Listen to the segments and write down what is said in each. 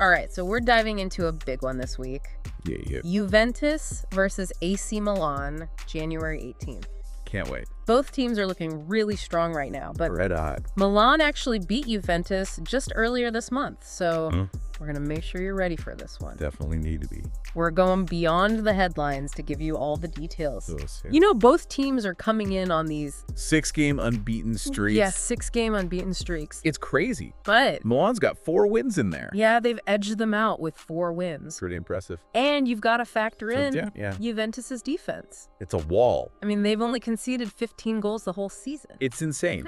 All right, so we're diving into a big one this week. Yeah. Juventus versus AC Milan, January 18th. Can't wait. Both teams are looking really strong right now, but Red hot. Milan actually beat Juventus just earlier this month, so we're going to make sure you're ready for this one. Definitely need to be. We're going beyond the headlines to give you all the details. Yeah. You know, both teams are coming in on these 6-game unbeaten streaks. Yeah, 6-game unbeaten streaks. It's crazy. But Milan's got 4 wins in there. yeah, they've edged them out with 4 wins. Pretty impressive. And you've got to factor in Yeah. Juventus's defense. It's a wall. I mean, they've only conceded 15 goals the whole season. It's insane.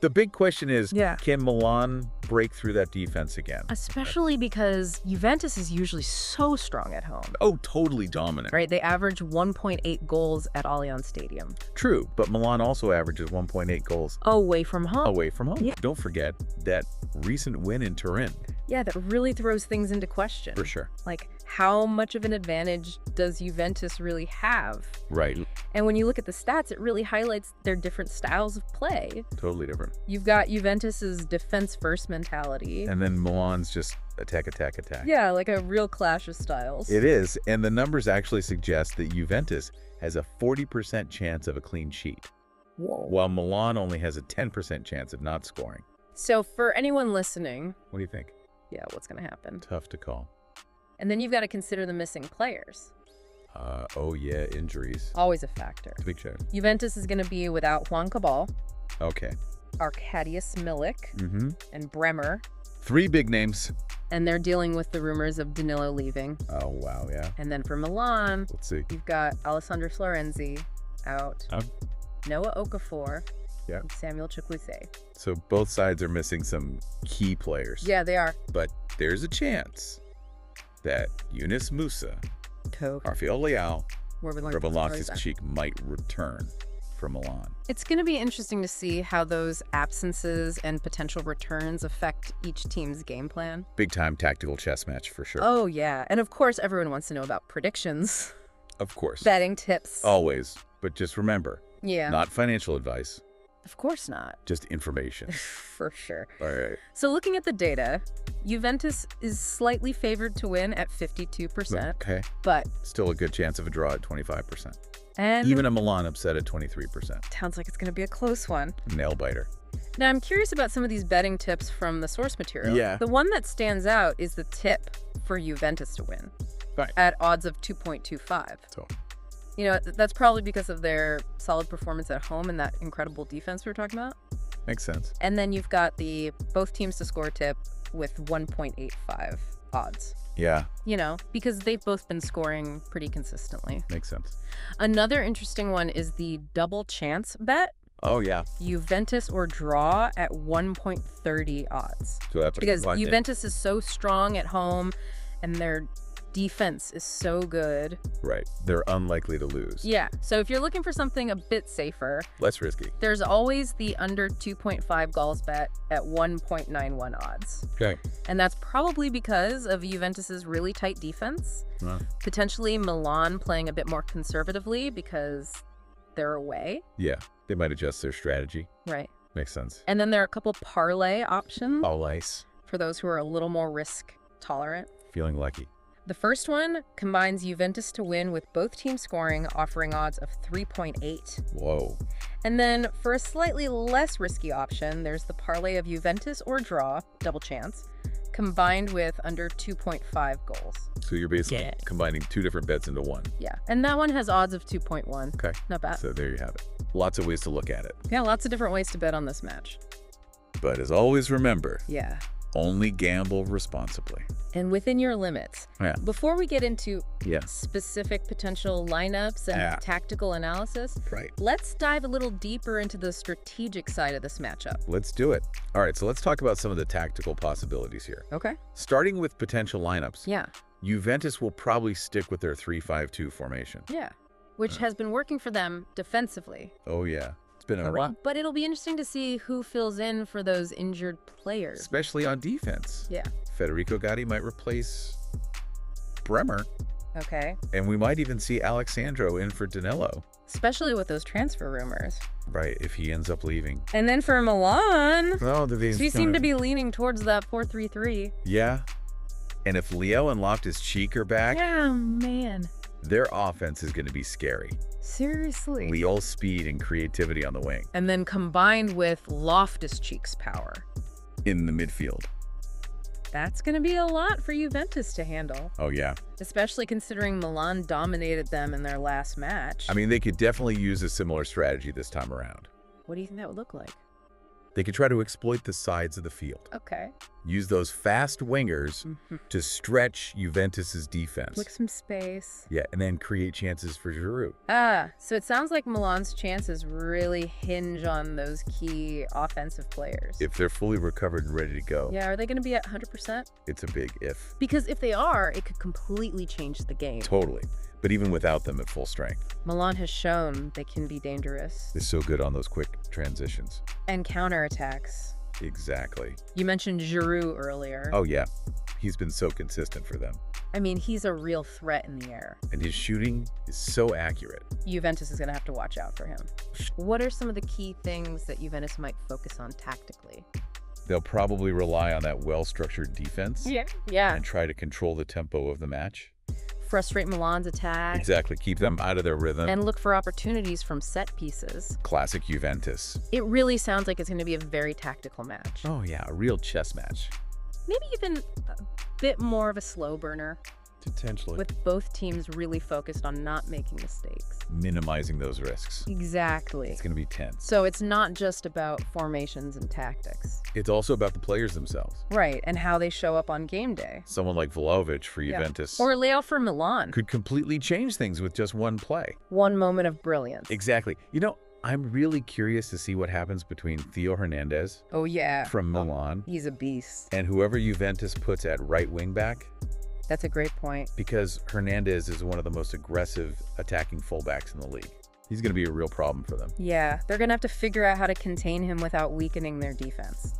The big question is, Yeah. can Milan break through that defense again? Especially because Juventus is usually so strong at home. Oh, totally dominant. Right? They average 1.8 goals at Allianz Stadium. True, but Milan also averages 1.8 goals Away from home. away from home. Yeah. Don't forget that recent win in Turin. Yeah, that really throws things into question. For sure. Like, how much of an advantage does Juventus really have? Right. And when you look at the stats, it really highlights their different styles of play. Totally different. You've got Juventus's defense-first mentality. And then Milan's just attack. Yeah, like a real clash of styles. It is, and the numbers actually suggest that Juventus has a 40% chance of a clean sheet, Whoa. while Milan only has a 10% chance of not scoring. So for anyone listening, What do you think? yeah, what's going to happen? Tough to call. And then you've got to consider the missing players. Oh yeah, injuries. Always a factor. It's a big show. Juventus is going to be without Juan Cabal, Okay. Arkadiusz Milik, Mm-hmm. and Bremer. 3 big names. And they're dealing with the rumors of Danilo leaving. Oh wow, yeah. And then for Milan, Let's see. you've got Alessandro Florenzi out, Noah Okafor, Yeah. and Samuel Chukwueze. So both sides are missing some key players. Yeah, they are. But there's a chance that Yunus Musa, Coke. Rafael Leao, Where we or Loftus-Cheek might return for Milan. It's going to be interesting to see how those absences and potential returns affect each team's game plan. Big time tactical chess match for sure. Oh, yeah. And of course, everyone wants to know about predictions, Of course. betting tips. Always. But just remember, Yeah. not financial advice, Of course not. just information. For sure. All right. So looking at the data, Juventus is slightly favored to win at 52%, Okay. but Still a good chance of a draw at 25%. and Even a Milan upset at 23%. sounds like it's going to be a close one. Nail biter. Now, I'm curious about some of these betting tips from the source material. Yeah. The one that stands out is the tip for Juventus to win Right. at odds of 2.25. So, You know, that's probably because of their solid performance at home and that incredible defense we were talking about. makes sense. And then you've got the both teams to score tip with 1.85 odds. Yeah, You know, because they've both been scoring pretty consistently. makes sense. Another interesting one is the double chance bet. Oh, yeah. Juventus or draw at 1.30 odds. So that's Because Juventus is so strong at home and their defense is so good. Right. They're unlikely to lose. Yeah. So if you're looking for something a bit safer, Less risky. there's always the under 2.5 goals bet at 1.91 odds. Okay. And that's probably because of Juventus's really tight defense. Potentially Milan playing a bit more conservatively because they're away. Yeah. They might adjust their strategy. Right. Makes sense. And then there are a couple parlay options All ice. for those who are a little more risk tolerant. Feeling lucky. The first one combines Juventus to win with both teams scoring, offering odds of 3.8. Whoa. And then for a slightly less risky option, there's the parlay of Juventus or draw, double chance, combined with under 2.5 goals. So you're basically combining 2 different bets into one. Yeah. And that one has odds of 2.1. Okay. Not bad. So there you have it. Lots of ways to look at it. Yeah, lots of different ways to bet on this match. But as always, remember, Yeah. only gamble responsibly. And within your limits. Yeah. Before we get into Yeah. specific potential lineups and Yeah. tactical analysis, Right. let's dive a little deeper into the strategic side of this matchup. Let's do it. All right, so let's talk about some of the tactical possibilities here. Okay. Starting with potential lineups, Yeah. Juventus will probably stick with their 3-5-2 formation. Yeah. Which has been working for them defensively. Oh, yeah. It's been a while. But it'll be interesting to see who fills in for those injured players. Especially on defense. Yeah. Federico Gatti might replace Bremer, Okay. and we might even see Alexandro in for Danilo. Especially with those transfer rumors. Right, if he ends up leaving. And then for Milan, Oh, we seem to be leaning towards that 4-3-3. Yeah. And if Leo and Loftus-Cheek are back, Yeah, man. their offense is going to be scary. Seriously. Leo's speed and creativity on the wing. And then combined with Loftus-Cheek's power. In the midfield. That's going to be a lot for Juventus to handle. Oh, yeah. Especially considering Milan dominated them in their last match. I mean, they could definitely use a similar strategy this time around. What do you think that would look like? They could try to exploit the sides of the field. Okay. Use those fast wingers to stretch Juventus's defense. Lick some space. Yeah, and then create chances for Giroud. So it sounds like Milan's chances really hinge on those key offensive players. If they're fully recovered and ready to go, Yeah, are they going to be at 100%? it's a big if. Because if they are, it could completely change the game. Totally. But even without them at full strength, Milan has shown they can be dangerous. they're so good on those quick transitions. And counterattacks. Exactly. You mentioned Giroud earlier. Oh, yeah. He's been so consistent for them. I mean, he's a real threat in the air. And his shooting is so accurate. Juventus is going to have to watch out for him. What are some of the key things that Juventus might focus on tactically? They'll probably rely on that well-structured defense Yeah. and try to control the tempo of the match. Frustrate Milan's attack. Exactly. Keep them out of their rhythm. And look for opportunities from set pieces. Classic Juventus. It really sounds like it's going to be a very tactical match. Oh, yeah. A real chess match. Maybe even a bit more of a slow burner, Potentially. with both teams really focused on not making mistakes. Minimizing those risks. Exactly. It's going to be tense. So it's not just about formations and tactics. It's also about the players themselves. Right, and how they show up on game day. Someone like Vlahovic for Juventus Or Leo for Milan. could completely change things with just one play. One moment of brilliance. Exactly. You know, I'm really curious to see what happens between Theo Hernandez Oh, yeah. from Milan He's a beast. and whoever Juventus puts at right wing back, That's a great point. because Hernandez is one of the most aggressive attacking fullbacks in the league. He's going to be a real problem for them. Yeah, they're going to have to figure out how to contain him without weakening their defense.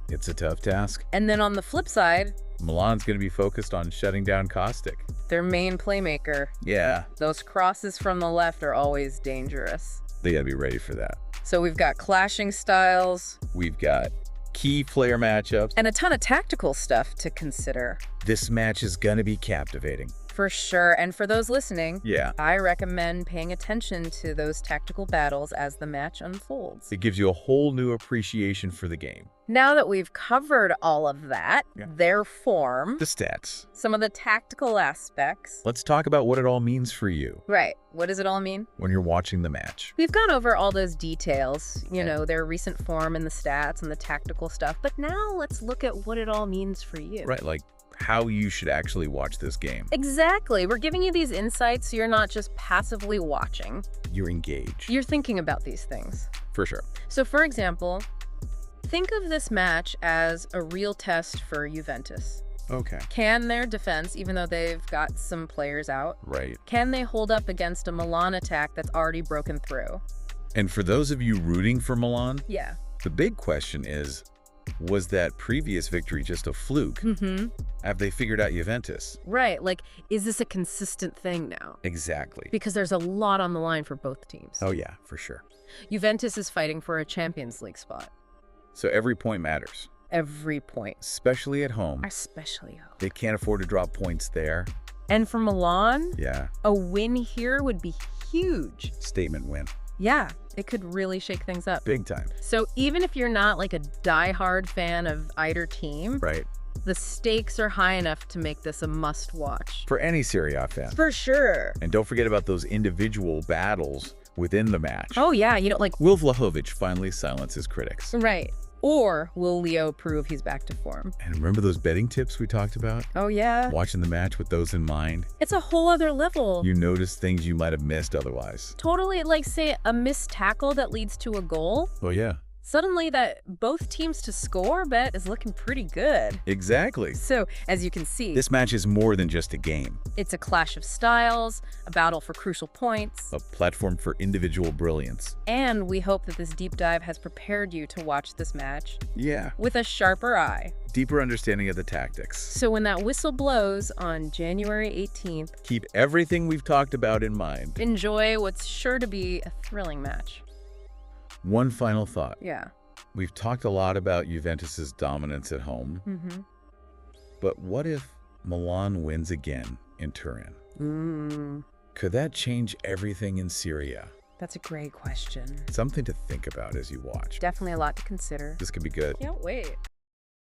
It's a tough task. And then on the flip side, Milan's going to be focused on shutting down Kostic. their main playmaker. Yeah, Those crosses from the left are always dangerous. they got to be ready for that. So we've got clashing styles We've got key player matchups. and a ton of tactical stuff to consider. This match is going to be captivating. For sure. And for those listening, Yeah. I recommend paying attention to those tactical battles as the match unfolds. It gives you a whole new appreciation for the game. Now that we've covered all of that, their form, The stats. some of the tactical aspects. Let's talk about what it all means for you Right. What does it all mean? when you're watching the match. We've gone over all those details, their recent form and the stats and the tactical stuff. But now let's look at what it all means for you. Right, like how you should actually watch this game. Exactly. We're giving you these insights so you're not just passively watching. You're engaged. You're thinking about these things. For sure. So, for example, think of this match as a real test for Juventus. Okay. Can their defense, even though they've got some players out, Right. can they hold up against a Milan attack that's already broken through? And for those of you rooting for Milan, Yeah. the big question is, was that previous victory just a fluke? Have they figured out Juventus? Right. Like, is this a consistent thing now? Exactly. Because there's a lot on the line for both teams. Oh yeah, for sure. Juventus is fighting for a Champions League spot. So every point matters, Every point. especially at home. Especially home. They can't afford to drop points there. And for Milan, Yeah, a win here would be huge. statement win. Yeah, it could really shake things up. Big time. So even if you're not like a diehard fan of either team, Right. the stakes are high enough to make this a must-watch. For any SerieA fan. For sure. And don't forget about those individual battles within the match. Oh yeah, Will Vlahovic finally silence his critics? right. Or will Leo prove he's back to form? And remember those betting tips we talked about? Oh yeah. Watching the match with those in mind, It's a whole other level. you notice things you might have missed otherwise. Totally, like say a missed tackle that leads to a goal. Oh yeah. Suddenly that both teams to score bet is looking pretty good. Exactly. So, as you can see, This match is more than just a game. it's a clash of styles, a battle for crucial points, A platform for individual brilliance. and we hope that this deep dive has prepared you to watch this match Yeah. with a sharper eye. Deeper understanding of the tactics. So when that whistle blows on January 18th, Keep everything we've talked about in mind. enjoy what's sure to be a thrilling match. One final thought. Yeah. We've talked a lot about Juventus's dominance at home, but what if Milan wins again in Turin. Could that change everything in SerieA? That's a great question. Something to think about as you watch. Definitely a lot to consider. This could be good. Can't wait.